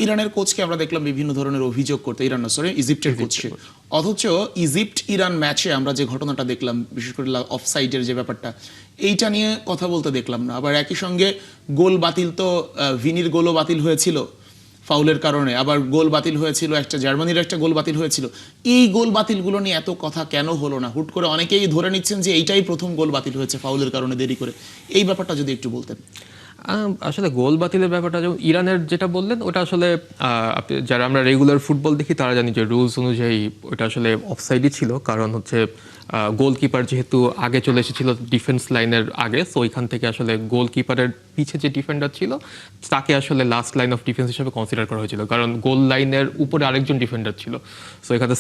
ইরানের কোচকে আমরা দেখলাম বিভিন্ন ধরনের অভিযোগ করতে, ইজিপ্টের কোচকে। অথচ ইজিপ্ট ইরান ম্যাচে আমরা যে ঘটনাটা দেখলাম, বিশেষ করে অফসাইডের যে ব্যাপারটা, এইটা নিয়ে কথা বলতে দেখলাম না। আবার একই সঙ্গে গোল বাতিল, তো ভিনির গোলও বাতিল হয়েছিল ফাউলের কারণে, আবার গোল বাতিল হয়েছিল একটা জার্মানির একটা গোল বাতিল হয়েছিল। এই গোল বাতিলগুলো নিয়ে এত কথা কেন হলো না? হুট করে অনেকেই ধরে নিচ্ছেন যে এইটাই প্রথম গোল বাতিল হয়েছে ফাউলের কারণে দেরি করে। এই ব্যাপারটা যদি একটু বলতেন। আসলে গোল বাতিলের ব্যাপারটা যেমন ইরানের যেটা বললেন, ওটা আসলে যারা আমরা রেগুলার ফুটবল দেখি তারা জানি যে রুলস অনুযায়ী ওটা আসলে অফসাইডই ছিল। কারণ হচ্ছে গোলকিপার যেহেতু আগে চলে এসেছিল ডিফেন্স লাইনের আগে, সো ওইখান থেকে আসলে গোলকিপারের পিছে যে ডিফেন্ডার ছিল তাকে আসলে লাস্ট লাইন অফ ডিফেন্স হিসেবে কনসিডার করা হয়েছিল, কারণ গোল লাইনের উপরে আরেকজন ডিফেন্ডার ছিল। সো এখানে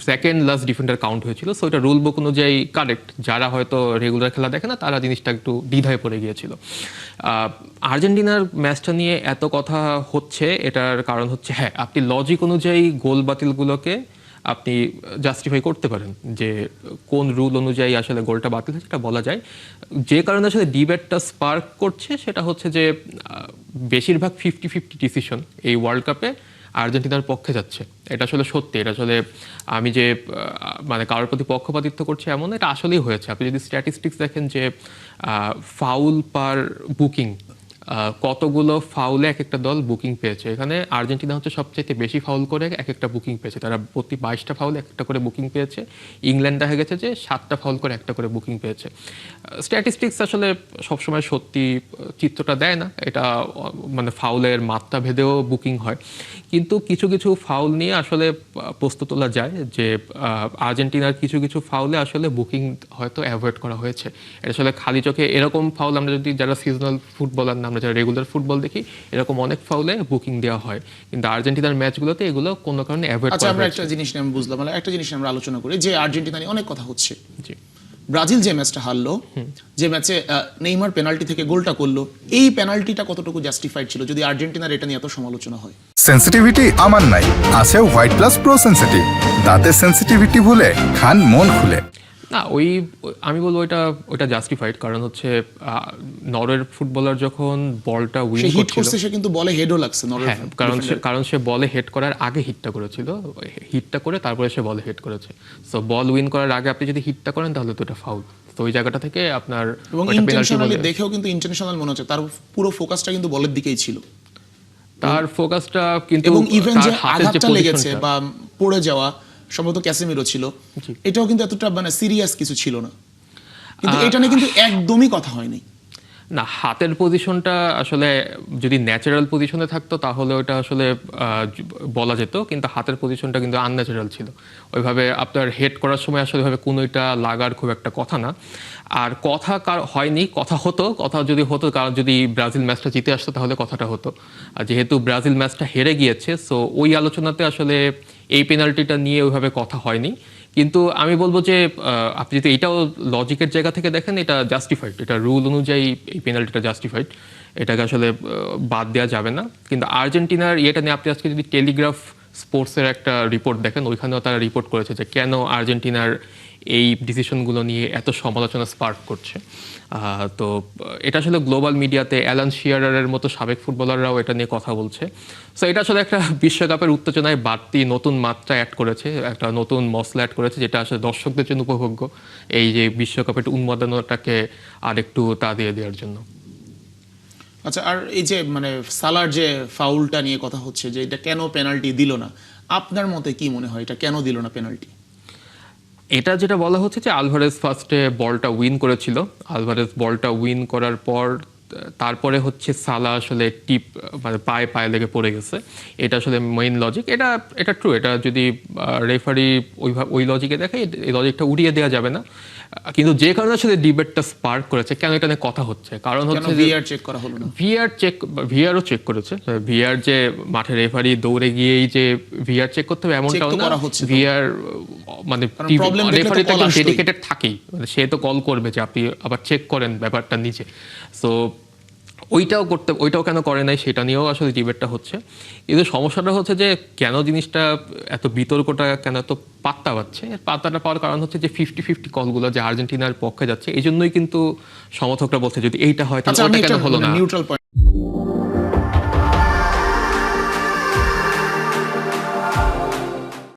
সেকেন্ড লাস্ট ডিফেন্ডার কাউন্ট হয়েছিল। সো এটা রুল বুক অনুযায়ী কারেক্ট। যারা হয়তো রেগুলার খেলা দেখে না তারা জিনিসটা একটু দ্বিধায় পড়ে গিয়েছিল। আর্জেন্টিনার ম্যাচটা নিয়ে এত কথা হচ্ছে, এটার কারণ হচ্ছে হ্যাঁ, আপনি লজিক অনুযায়ী গোল বাতিলগুলোকে আপনি জাস্টিফাই করতে পারেন যে কোন রুল অনুযায়ী আসলে গোলটা বাতিল হয়েছে, এটা বলা যায়। যে কারণে আসলে ডিবেটটা স্পার্ক করছে সেটা হচ্ছে যে বেশিরভাগ 50-50 ডিসিশন এই ওয়ার্ল্ড কাপে আর্জেন্টিনার পক্ষে যাচ্ছে। এটা আসলে সত্যি। এটা আসলে আমি যে মানে কারোর প্রতি পক্ষপাতিত্ব করছি এমন, এটা আসলেই হয়েছে। আপনি যদি স্ট্যাটিস্টিক্স দেখেন যে ফাউল পার বুকিং, কতগুলো ফাউলে এক একটা দল বুকিং পেয়েছে, এখানে আর্জেন্টিনা হচ্ছে সবচেয়ে বেশি ফাউল করে এক একটা বুকিং পেয়েছে। তারা প্রতি 22টা ফাউলে একটা করে বুকিং পেয়েছে। ইংল্যান্ড দেখা গেছে যে 7টা ফাউল করে একটা করে বুকিং পেয়েছে। স্ট্যাটিস্টিক্স আসলে সবসময় সত্যি চিত্রটা দেয় না, এটা মানে ফাউলের মাত্রা ভেদেও বুকিং হয়। কিন্তু কিছু কিছু ফাউল নিয়ে আসলে প্রশ্ন তোলা যায় যে আর্জেন্টিনার কিছু কিছু ফাউলে আসলে বুকিং হয়তো অ্যাভয়েড করা হয়েছে। এটা আসলে খালি চোখে এরকম ফাউল আমরা যদি যারা সিজনাল ফুটবলার না, আমরা যারা রেগুলার ফুটবল দেখি, এরকম অনেক ফাউলে বুকিং দেওয়া হয়, কিন্তু আর্জেন্টিনার ম্যাচগুলোতে এগুলো কোনো কারণে অ্যাভয়েড করা হয়। আমরা একটা জিনিস নিয়ে আমি বুঝলাম, মানে একটা জিনিস আমরা আলোচনা করি যে আর্জেন্টিনা নিয়ে অনেক কথা হচ্ছে। জি, ব্রাজিল যে ম্যাচটা হারলো, যে ম্যাচে নেইমার পেনাল্টি থেকে গোলটা করলো, এই পেনাল্টিটা কতটুকু জাস্টিফাইড ছিল যদি আর্জেন্টিনার এটা নিয়ে এত সমালোচনা হয়? সেন্সিটিভিটি আমার নাই, আছে হোয়াইট প্লাস প্রো সেন্সিটিভ। দাঁতের সেন্সিটিভিটি ভুলে খান মন খুলে। না, আমি বলবো ওটা জাস্টিফাইড। কারণ হচ্ছে নরওয়ের ফুটবলার যখন বলটা উইন করছিল, সে কিন্তু বলে হেডও লাগছে নরওয়ের, কারণ সে বলে হেড করার আগে হিটটা করেছিল, হিটটা করে তারপরে সে বলে হেড করেছে। সো বল উইন করার আগে আপনি যদি হিটটা করেন তাহলে তো এটা ফাউল। তো ওই জায়গাটা থেকে আপনার ইন্টেনশনালি দেখেও কিন্তু ইন্টেনশনাল মনে হচ্ছে, তার পুরো ফোকাসটা কিন্তু বলের দিকেই ছিল। তার ফোকাসটা কিন্তু, এবং ইভেন যে আঘাতটা লেগেছে বা পড়ে যাওয়া, সম্ভবত ক্যাসেমিরো ছিল, এটাও কিন্তু এতটা মানে সিরিয়াস কিছু ছিল না। কিন্তু এটা নিয়ে কিন্তু একদমই কথা হয়নি। না, হাতের পজিশনটা আসলে যদি ন্যাচারাল পজিশনে থাকতো তাহলে ওটা আসলে বলা যেত, কিন্তু হাতের পজিশনটা কিন্তু আনন্যাচারাল ছিল। ওইভাবে আপনার হেড করার সময় আসলে ওইভাবে কোনোটা লাগার খুব একটা কথা না। আর কথা হয়নি, কথা যদি হতো, কারণ যদি ব্রাজিল ম্যাচটা জিতে আসতো তাহলে কথাটা হতো। আর যেহেতু ব্রাজিল ম্যাচটা হেরে গিয়েছে, সো ওই আলোচনাতে আসলে এই পেনাল্টিটা নিয়ে ওইভাবে কথা হয়নি। কিন্তু আমি বলবো যে আপনি যদি এটাও লজিকের জায়গা থেকে দেখেন, এটা জাস্টিফাইড, এটা রুল অনুযায়ী এই পেনাল্টিটা জাস্টিফাইড, এটাকে আসলে বাদ দেওয়া যাবে না। কিন্তু আর্জেন্টিনার ইয়েটা নিয়ে আপনি আজকে যদি টেলিগ্রাফ স্পোর্টসের একটা রিপোর্ট দেখেন, ওইখানেও তারা রিপোর্ট করেছে যে কেন আর্জেন্টিনার এই ডিসিশনগুলো নিয়ে এত সমালোচনা স্পার্ক করছে। তো এটা আসলে গ্লোবাল মিডিয়াতে অ্যালান শিয়ারারের মতো সাবেক ফুটবলাররাও এটা নিয়ে কথা বলছে। সো এটা আসলে একটা বিশ্বকাপের উত্তেজনায় বাড়তি নতুন মাত্রা অ্যাড করেছে, একটা নতুন মশলা অ্যাড করেছে, যেটা আসলে দর্শকদের জন্য উপভোগ্য, এই যে বিশ্বকাপের উন্মাদনাটাকে আরেকটু তা দিয়ে দেওয়ার জন্য। আচ্ছা, আর এই যে মানে সালার যে ফাউলটা নিয়ে কথা হচ্ছে যে এটা কেন পেনাল্টি দিল না, আপনার মতে কি মনে হয় এটা কেন দিল না পেনাল্টি? এটা যেটা বলা হচ্ছে যে আলভারেজ ফার্স্টে বলটা উইন করেছিল, আলভারেজ বলটা উইন করার পর তারপরে হচ্ছে সালা আসলে মানে পায়ে লেগে পড়ে গেছে। এটা আসলে মেইন লজিক। এটা ট্রু। এটা যদি রেফারি ওই লজিকে দেখে, এই লজিকটা উড়িয়ে দেওয়া যাবে না। কিন্তু যে কারণে আসলে ডিবেটটা স্পার্ক করেছে, কেন এটা নিয়ে কথা হচ্ছে, কারণ হচ্ছে ভিআর চেক করা হলো না। ভিআরও চেক করেছে। ভিআর যে মাঠে রেফারি দৌড়ে গিয়েই যে ভিআর চেক করতে হবে এমনটাও না। ভিআর মানে রেফারি তো একদম ডেডিকেটেড থাকেই, মানে সে তো কল করবে যে আপনি আবার চেক করেন ব্যাপারটা নিচে। সো ওইটাও কেন করে নাই সেটা নিয়েও আসলে ডিবেটটা হচ্ছে। কিন্তু সমস্যাটা হচ্ছে যে কেন জিনিসটা এত বিতর্কটা কেন এত পাত্তা পাচ্ছে, পাত্তাটা পাওয়ার কারণ হচ্ছে যে 50-50 কলগুলো যে আর্জেন্টিনার পক্ষে যাচ্ছে, এই জন্যই কিন্তু সমর্থকরা বলছে যদি এইটা হয় তাহলে ওটা কেন হলো না। Neutral point